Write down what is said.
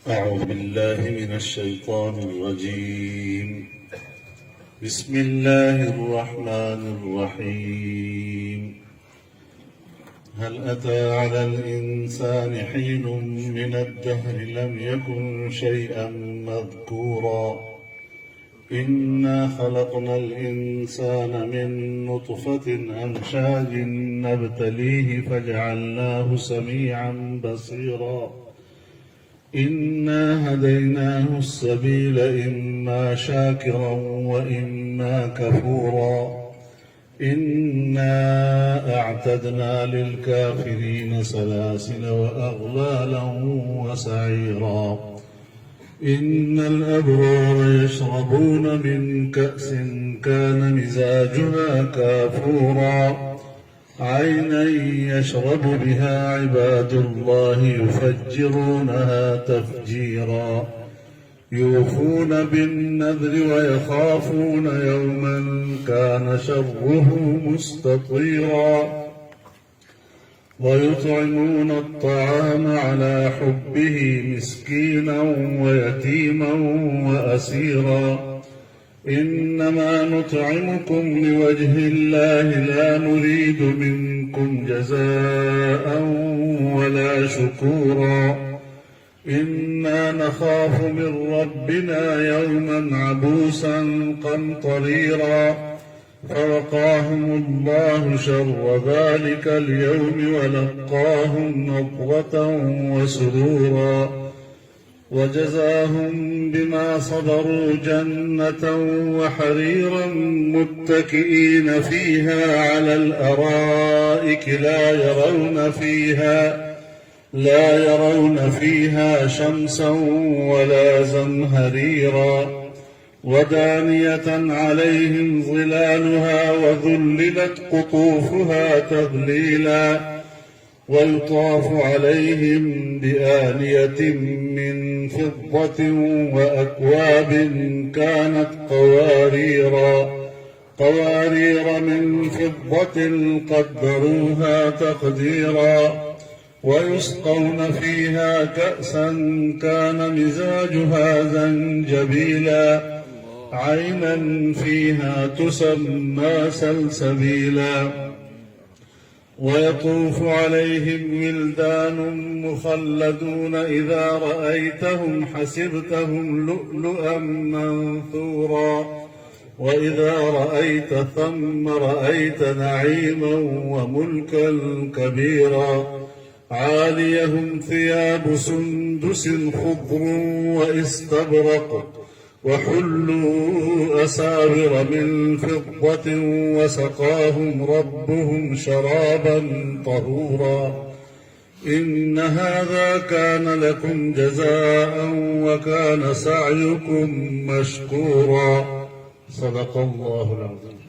أعوذ بالله من الشيطان الرجيم. بسم الله الرحمن الرحيم. هل أتى على الإنسان حين من الدهر لم يكن شيئا مذكورا إنا خلقنا الإنسان من نطفة أمشاج نبتليه فجعلناه سميعا بصيرا إنا هديناه السبيل إما شاكرا وإما كفورا إنا أعتدنا للكافرين سلاسل وأغلالا وسعيرا إن الأبرار يشربون من كأس كان مزاجها كافورا عينا يشرب بها عباد الله يفجرونها تفجيرا يوفون بالنذر ويخافون يوما كان شره مستطيرا ويطعمون الطعام على حبه مسكينا ويتيما وأسيرا إنما نطعمكم لوجه الله لا نريد منكم جزاء ولا شكورا إنا نخاف من ربنا يوما عبوسا قمطريرا فوقاهم الله شر ذلك اليوم ولقاهم نضرة وسرورا وجزاهم بما صبروا جنة وحريرا متكئين فيها على الأرائك لا يرون فيها شمسا ولا زمهريرا ودانية عليهم ظلالها وذللت قطوفها تذليلا ويطاف عليهم بآنية من فضة وأكواب كانت قوارير من فضة قدروها تقديرا ويسقون فيها كأسا كان مزاجها زنجبيلا عينا فيها تسمى سلسبيلا ويطوف عليهم ولدان مخلدون إذا رأيتهم حسبتهم لؤلؤا منثورا وإذا رأيت ثم رأيت نعيما وملكا كبيرا عاليهم ثياب سندس خضر واستبرق وحلوا أساور من فضة وسقاهم ربهم شرابا طهورا إن هذا كان لكم جزاء وكان سعيكم مشكورا صدق الله العظيم.